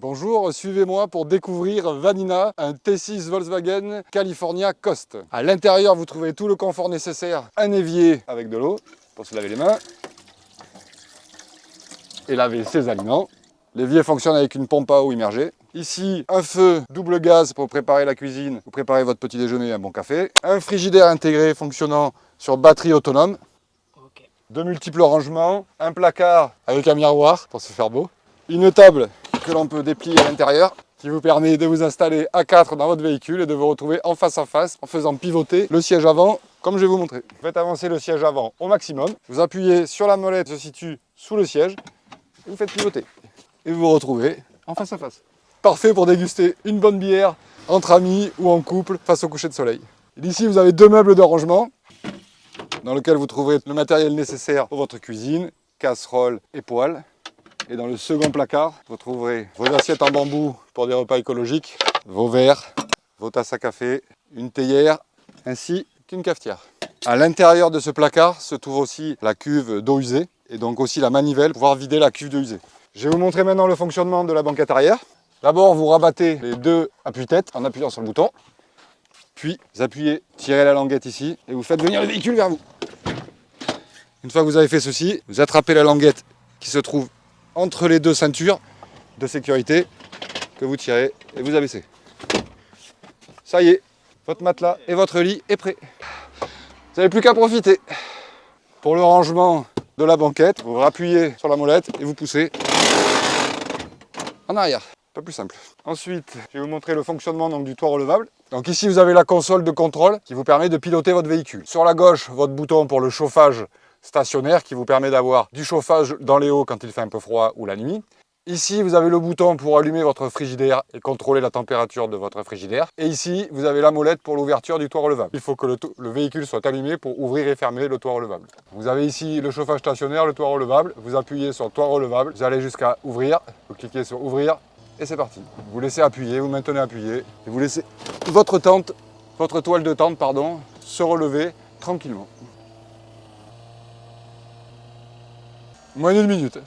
Bonjour, suivez-moi pour découvrir Vanina, un T6 Volkswagen California Coast. À l'intérieur, vous trouverez tout le confort nécessaire, un évier avec de l'eau pour se laver les mains et laver ses aliments. L'évier fonctionne avec une pompe à eau immergée. Ici, un feu double gaz pour préparer la cuisine, pour préparer votre petit déjeuner et un bon café. Un frigidaire intégré fonctionnant sur batterie autonome. De multiples rangements, un placard avec un miroir pour se faire beau. Une table que l'on peut déplier à l'intérieur qui vous permet de vous installer à 4 dans votre véhicule et de vous retrouver en face en faisant pivoter le siège avant comme je vais vous montrer. Vous faites avancer le siège avant au maximum, vous appuyez sur la molette qui se situe sous le siège et vous faites pivoter. Et vous vous retrouvez en face à face. Parfait pour déguster une bonne bière entre amis ou en couple face au coucher de soleil. Ici vous avez deux meubles de rangement dans lequel vous trouverez le matériel nécessaire pour votre cuisine, casserole et poêle. Et dans le second placard, vous trouverez vos assiettes en bambou pour des repas écologiques, vos verres, vos tasses à café, une théière ainsi qu'une cafetière. À l'intérieur de ce placard se trouve aussi la cuve d'eau usée et donc aussi la manivelle pour pouvoir vider la cuve d'eau usée. Je vais vous montrer maintenant le fonctionnement de la banquette arrière. D'abord, vous rabattez les deux appuis-têtes en appuyant sur le bouton. Puis, vous appuyez, tirez la languette ici et vous faites venir le véhicule vers vous. Une fois que vous avez fait ceci, vous attrapez la languette qui se trouve entre les deux ceintures de sécurité que vous tirez et vous abaissez. Ça y est, votre matelas et votre lit est prêt. Vous n'avez plus qu'à profiter. Pour le rangement de la banquette, vous appuyez sur la molette et vous poussez en arrière. Pas plus simple. Ensuite, je vais vous montrer le fonctionnement du toit relevable. Donc ici, vous avez la console de contrôle qui vous permet de piloter votre véhicule. Sur la gauche, votre bouton pour le chauffage stationnaire qui vous permet d'avoir du chauffage dans les hauts quand il fait un peu froid ou la nuit. Ici, vous avez le bouton pour allumer votre frigidaire et contrôler la température de votre frigidaire. Et ici, vous avez la molette pour l'ouverture du toit relevable. Il faut que le véhicule soit allumé pour ouvrir et fermer le toit relevable. Vous avez ici le chauffage stationnaire, le toit relevable. Vous appuyez sur le toit relevable, vous allez jusqu'à ouvrir. Vous cliquez sur ouvrir et c'est parti. Vous laissez appuyer, vous maintenez appuyé et vous laissez votre toile de tente, se relever tranquillement. Moins d'une minute.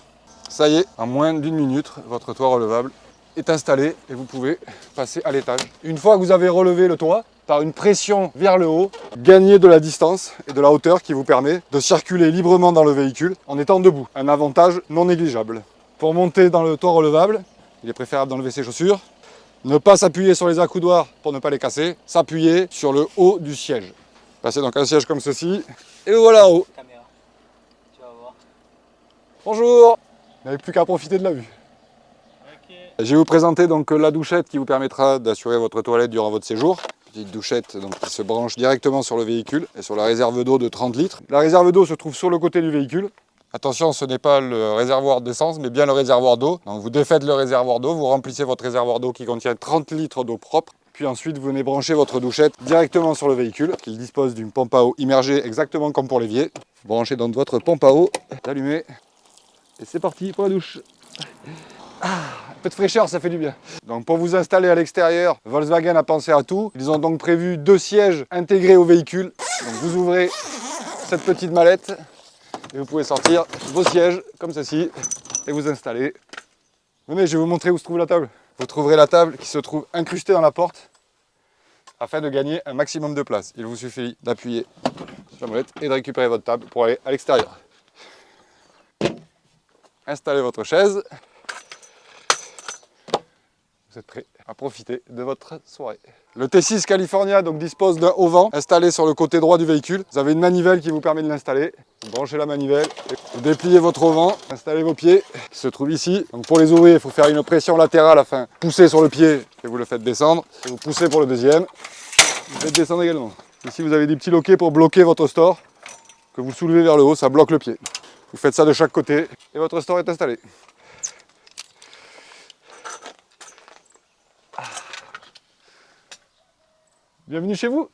Ça y est, en moins d'une minute, votre toit relevable est installé et vous pouvez passer à l'étage. Une fois que vous avez relevé le toit, par une pression vers le haut, gagnez de la distance et de la hauteur qui vous permet de circuler librement dans le véhicule en étant debout. Un avantage non négligeable. Pour monter dans le toit relevable, il est préférable d'enlever ses chaussures. Ne pas s'appuyer sur les accoudoirs pour ne pas les casser. S'appuyer sur le haut du siège. Passez donc un siège comme ceci et vous voilà en haut. Bonjour, vous n'avez plus qu'à profiter de la vue. Okay. Je vais vous présenter donc la douchette qui vous permettra d'assurer votre toilette durant votre séjour. Petite douchette donc, qui se branche directement sur le véhicule et sur la réserve d'eau de 30 litres. La réserve d'eau se trouve sur le côté du véhicule. Attention, ce n'est pas le réservoir d'essence, mais bien le réservoir d'eau. Donc vous défaites le réservoir d'eau, vous remplissez votre réservoir d'eau qui contient 30 litres d'eau propre. Puis ensuite, vous venez brancher votre douchette directement sur le véhicule. Il dispose d'une pompe à eau immergée exactement comme pour l'évier. Vous branchez donc votre pompe à eau, allumez. Et c'est parti pour la douche. Un peu de fraîcheur, ça fait du bien. Donc pour vous installer à l'extérieur, Volkswagen a pensé à tout. Ils ont donc prévu 2 sièges intégrés au véhicule. Donc vous ouvrez cette petite mallette et vous pouvez sortir vos sièges comme ceci et vous installer. Venez, je vais vous montrer où se trouve la table. Vous trouverez la table qui se trouve incrustée dans la porte afin de gagner un maximum de place. Il vous suffit d'appuyer sur la molette et de récupérer votre table pour aller à l'extérieur. Installez votre chaise. Vous êtes prêts à profiter de votre soirée. Le T6 California donc, dispose d'un haut-vent installé sur le côté droit du véhicule. Vous avez une manivelle qui vous permet de l'installer. Vous branchez la manivelle, vous dépliez votre haut-vent, installez vos pieds qui se trouvent ici. Donc pour les ouvrir, il faut faire une pression latérale afin de pousser sur le pied et vous le faites descendre. Et vous poussez pour le deuxième. Vous faites descendre également. Ici vous avez des petits loquets pour bloquer votre store que vous soulevez vers le haut, ça bloque le pied. Vous faites ça de chaque côté et votre store est installé. Bienvenue chez vous!